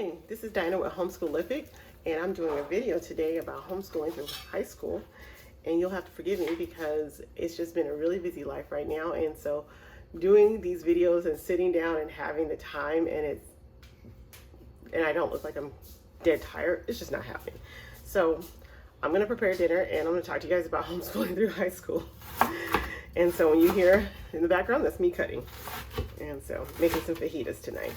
Hi, this is Dinah with Homeschoolific, and I'm doing a video today about homeschooling through high school. And you'll have to forgive me because it's just been a really busy life right now. And so doing these videos and sitting down and having the time and I don't look like I'm dead tired, it's just not happening. So I'm gonna prepare dinner and I'm gonna talk to you guys about homeschooling through high school. And so when you hear in the background, that's me cutting. And so making some fajitas tonight.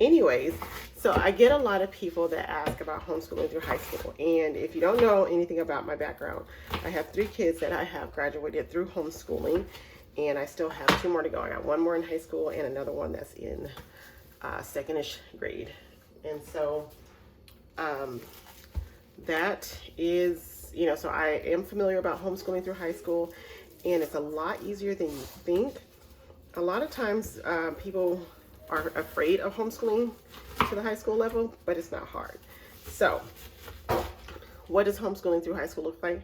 Anyways, so I get a lot of people that ask about homeschooling through high school. And if you don't know anything about my background, I have 3 kids that I have graduated through homeschooling, and I still have 2 more to go. I got 1 more in high school and another one that's in second-ish grade. And so that is, so I am familiar about homeschooling through high school, and it's a lot easier than you think. A lot of times people are afraid of homeschooling to the high school level, but it's not hard. So what does homeschooling through high school look like?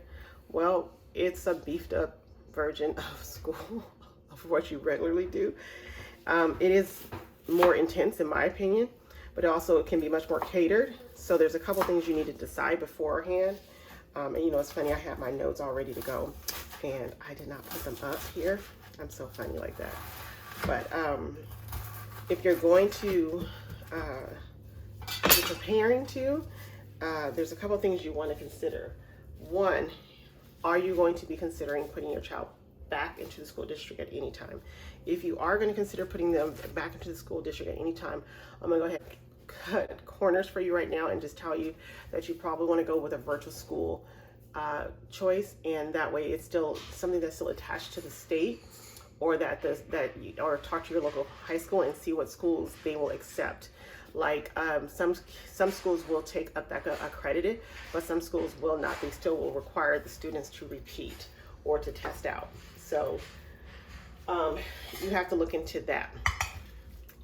Well, it's a beefed up version of school, of what you regularly do. It is more intense in my opinion, but also it can be much more catered. So there's a couple things you need to decide beforehand. And it's funny, I have my notes all ready to go and I did not put them up here. I'm so funny like that. But if you're going to be preparing to, there's a couple things you want to consider. One, are you going to be considering putting your child back into the school district at any time? If you are going to consider putting them back into the school district at any time, I'm going to go ahead and cut corners for you right now and just tell you that you probably want to go with a virtual school choice, and that way it's still something that's still attached to the state, or or talk to your local high school and see what schools they will accept. Like some schools will take accredited, but some schools will not. They still will require the students to repeat or to test out. So you have to look into that.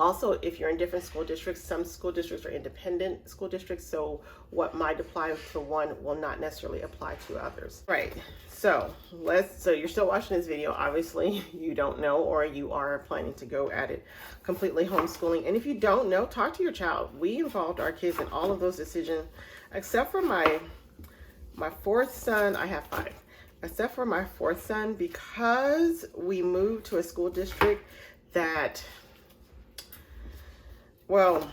Also, if you're in different school districts, some school districts are independent school districts, so what might apply to one will not necessarily apply to others. Right, so you're still watching this video. Obviously, you don't know, or you are planning to go at it completely homeschooling. And if you don't know, talk to your child. We involved our kids in all of those decisions, except for my 4th son. I have 5. Except for my 4th son, because we moved to a school district that, well,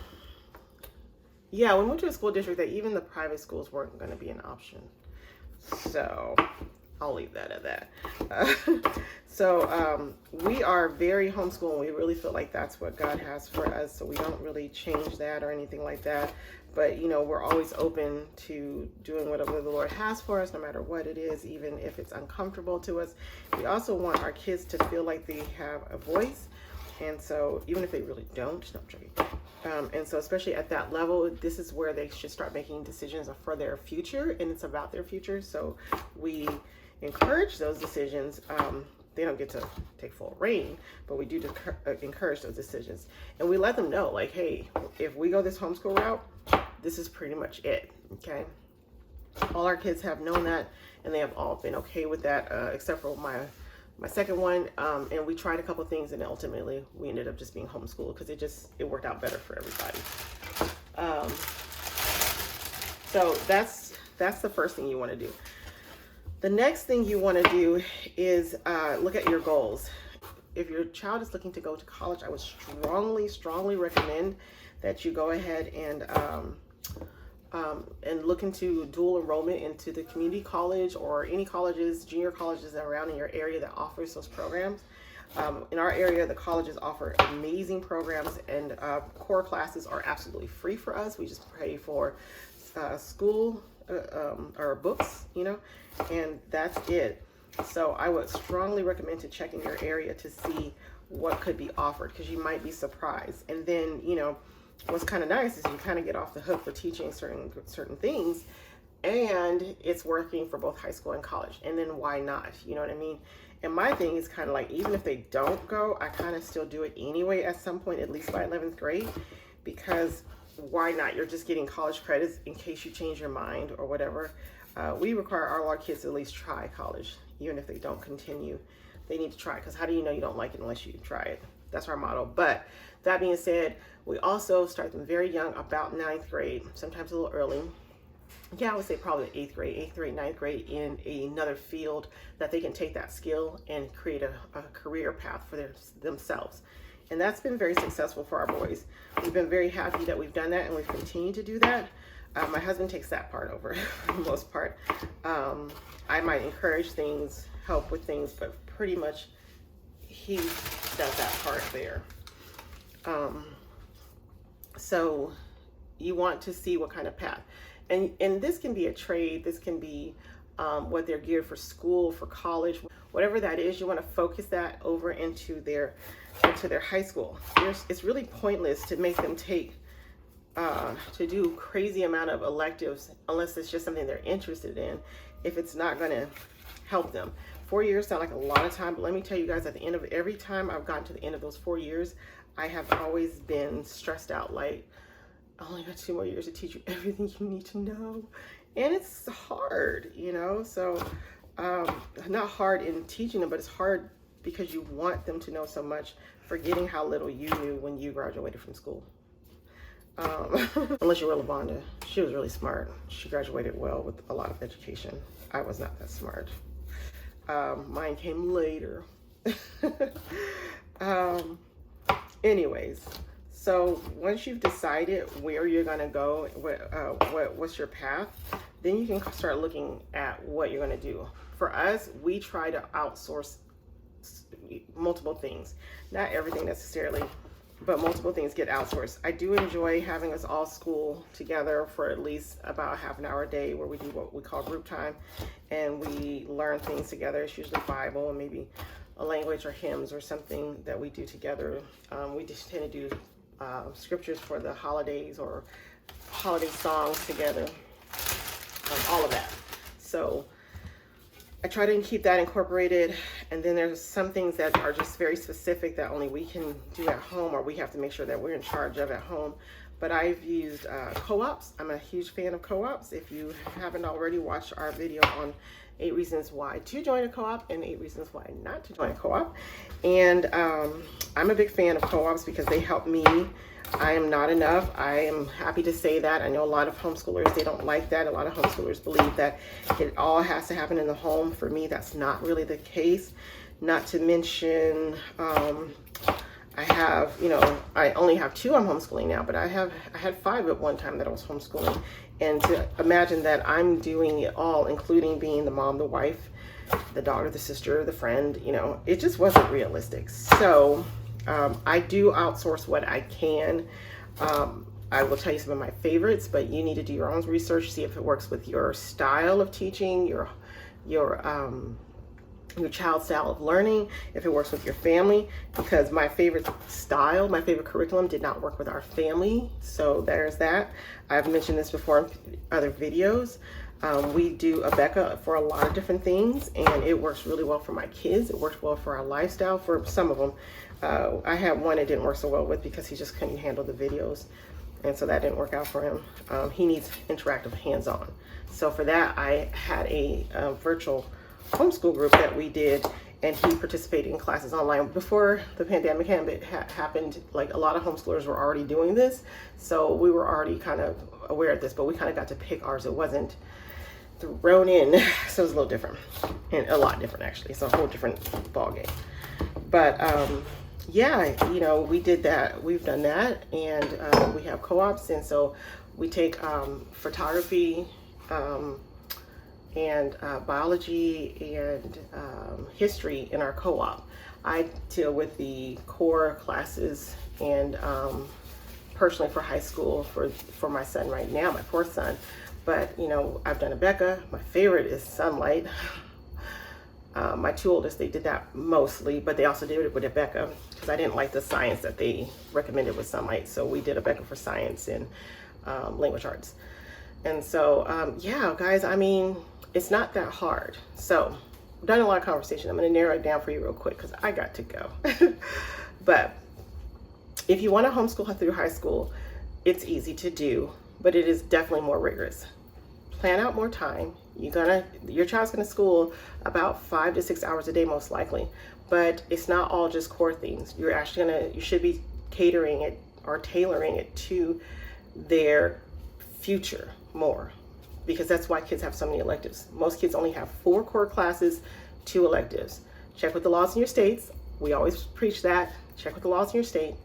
yeah, we went to a school district that even the private schools weren't going to be an option. So I'll leave that at that. We are very homeschool, and we really feel like that's what God has for us. So we don't really change that or anything like that. But, we're always open to doing whatever the Lord has for us, no matter what it is, even if it's uncomfortable to us. We also want our kids to feel like they have a voice. And so even if they really don't, no, I'm joking. And so especially at that level, this is where they should start making decisions for their future, and it's about their future. So we encourage those decisions. They don't get to take full reign, but we do encourage those decisions. And we let them know, like, hey, if we go this homeschool route, this is pretty much it, okay? All our kids have known that, and they have all been okay with that, except for my 2nd one, and we tried a couple things, and ultimately we ended up just being homeschooled because it worked out better for everybody. So that's the first thing you want to do. The next thing you want to do is look at your goals. If your child is looking to go to college, I would strongly recommend that you go ahead and look into dual enrollment into the community college or any colleges, junior colleges around in your area that offers those programs. In our area, the colleges offer amazing programs, and core classes are absolutely free for us. We just pay for school or books, and that's it. So I would strongly recommend to check in your area to see what could be offered, because you might be surprised. And then, what's kind of nice is you kind of get off the hook for teaching certain things, and it's working for both high school and college. And then why not? You know what I mean? And my thing is kind of like, even if they don't go, I kind of still do it anyway at some point, at least by 11th grade, because why not? You're just getting college credits in case you change your mind or whatever. We require all our kids to at least try college, even if they don't continue. They need to try, because how do you know you don't like it unless you try it? That's our motto. But That being said, we also start them very young, about 9th grade, sometimes a little early. Yeah, I would say probably 8th grade, 9th grade, in another field that they can take that skill and create a career path for themselves. And that's been very successful for our boys. We've been very happy that we've done that, and we've continued to do that. My husband takes that part over for the most part. I might encourage things, help with things, but pretty much he does that part there. So you want to see what kind of path. And this can be a trade, this can be what they're geared for school, for college, whatever that is. You want to focus that over into their high school. It's really pointless to make them take to do crazy amount of electives unless it's just something they're interested in, if it's not going to help them. 4 years sound like a lot of time, but let me tell you guys, at the end of every time I've gotten to the end of those 4 years, I have always been stressed out, like, I only got 2 more years to teach you everything you need to know. And it's hard, you know, so not hard in teaching them, but it's hard because you want them to know so much, forgetting how little you knew when you graduated from school. Unless you were LaVonda. She was really smart. She graduated well with a lot of education. I was not that smart. Mine came later. Anyways, so once you've decided where you're gonna go, what's your path, then you can start looking at what you're gonna do. For us, we try to outsource multiple things. Not everything necessarily, but multiple things get outsourced. I do enjoy having us all school together for at least about half an hour a day, where we do what we call group time, and we learn things together. It's usually Bible and maybe a language or hymns or something that we do together. We just tend to do scriptures for the holidays or holiday songs together, all of that. So I try to keep that incorporated. And then there's some things that are just very specific that only we can do at home, or we have to make sure that we're in charge of at home. But I've used co-ops. I'm a huge fan of co-ops. If you haven't already watched our video on 8 reasons why to join a co-op and 8 reasons why not to join a co-op. And I'm a big fan of co-ops because they help me. I am not enough. I am happy to say that. I know a lot of homeschoolers, they don't like that. A lot of homeschoolers believe that it all has to happen in the home. For me, that's not really the case. Not to mention, I have, you know, I only have 2 I'm homeschooling now, but I had 5 at one time that I was homeschooling. And to imagine that I'm doing it all, including being the mom, the wife, the daughter, the sister, the friend, you know, it just wasn't realistic. So I do outsource what I can. I will tell you some of my favorites, but you need to do your own research, see if it works with your style of teaching, your child's style of learning, if it works with your family, because my favorite style, my favorite curriculum did not work with our family. So there's that. I've mentioned this before in other videos. We do Abeka for a lot of different things, and it works really well for my kids. It works well for our lifestyle, for some of them. I had one it didn't work so well with because he just couldn't handle the videos, and so that didn't work out for him. He needs interactive hands-on. So for that, I had a virtual homeschool group that we did, and he participated in classes online. Before the pandemic happened, like, a lot of homeschoolers were already doing this, so we were already kind of aware of this, but we kind of got to pick ours. It wasn't thrown in, so it was a little different, and a lot different actually. It's a whole different ball game. But yeah, you know, we did that. We've done that, and we have co-ops, and so we take photography, and biology and history in our co-op. I deal with the core classes, and personally for high school for my son right now, my 4th son. But you know, I've done Abeka. My favorite is Sunlight. My 2 oldest, they did that mostly, but they also did it with Abeka because I didn't like the science that they recommended with Sunlight. So we did Abeka for science and language arts. And so yeah, guys, I mean, it's not that hard. So I've done a lot of conversation. I'm going to narrow it down for you real quick because I got to go. But if you want to homeschool through high school, it's easy to do, but it is definitely more rigorous. Plan out more time. Your child's gonna school about 5 to 6 hours a day most likely, but it's not all just core things. You should be catering it or tailoring it to their future more, because that's why kids have so many electives. Most kids only have 4 core classes, 2 electives. Check with the laws in your states. We always preach that. Check with the laws in your state.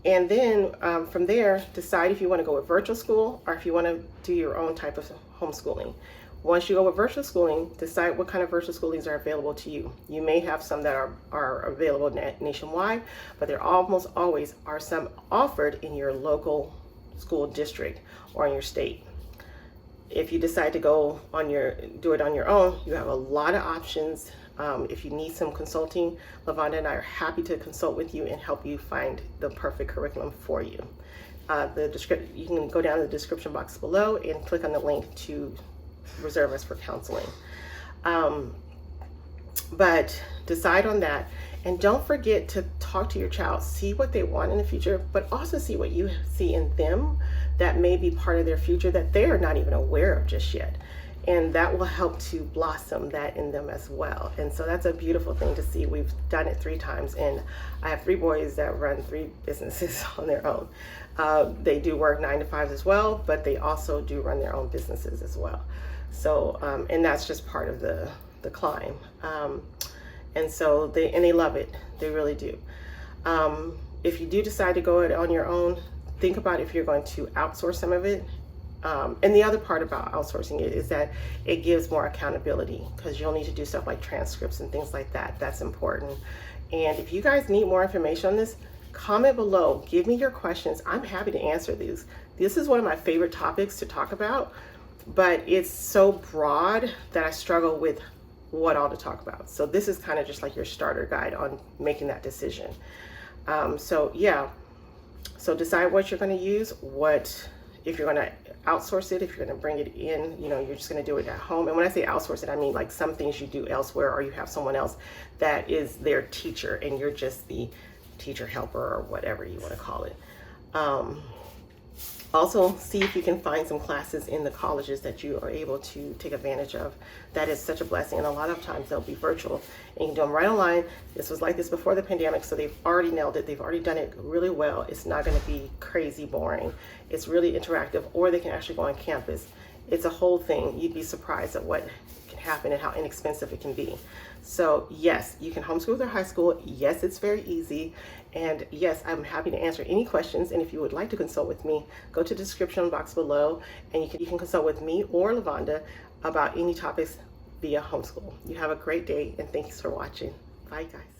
And then from there, decide if you want to go with virtual school or if you want to do your own type of homeschooling. Once you go with virtual schooling, decide what kind of virtual schoolings are available to you. You may have some that are available nationwide, but there almost always are some offered in your local school district or in your state. If you decide to do it on your own, you have a lot of options. If you need some consulting, LaVonda and I are happy to consult with you and help you find the perfect curriculum for you. You can go down to the description box below and click on the link to reserve us for counseling. But decide on that, and don't forget to talk to your child, see what they want in the future, but also see what you see in them that may be part of their future that they are not even aware of just yet. And that will help to blossom that in them as well. And so that's a beautiful thing to see. We've done it 3 times, and I have 3 boys that run 3 businesses on their own. They do work 9 to 5 as well, but they also do run their own businesses as well. So, and that's just part of the climb. And so they love it. They really do. If you do decide to go it on your own, think about if you're going to outsource some of it. And the other part about outsourcing it is that it gives more accountability, because you'll need to do stuff like transcripts and things like that. That's important. And if you guys need more information on this, comment below. Give me your questions. I'm happy to answer these. This is one of my favorite topics to talk about, but it's so broad that I struggle with what all to talk about. So this is kind of just like your starter guide on making that decision. So yeah, so decide what you're going to use, if you're going to outsource it, if you're going to bring it in, you're just going to do it at home. And when I say outsource it, I mean like some things you do elsewhere, or you have someone else that is their teacher and you're just the teacher helper or whatever you want to call it. Also, see if you can find some classes in the colleges that you are able to take advantage of. That is such a blessing, and a lot of times they'll be virtual, and you can do them right online. This was like this before the pandemic, so they've already nailed it. They've already done it really well. It's not going to be crazy boring. It's really interactive, or they can actually go on campus. It's a whole thing. You'd be surprised at what can happen and how inexpensive it can be. So yes, you can homeschool through high school. Yes, it's very easy. And yes, I'm happy to answer any questions. And if you would like to consult with me, go to the description box below, and you can consult with me or LaVonda about any topics via homeschool. You have a great day, and thanks for watching. Bye guys.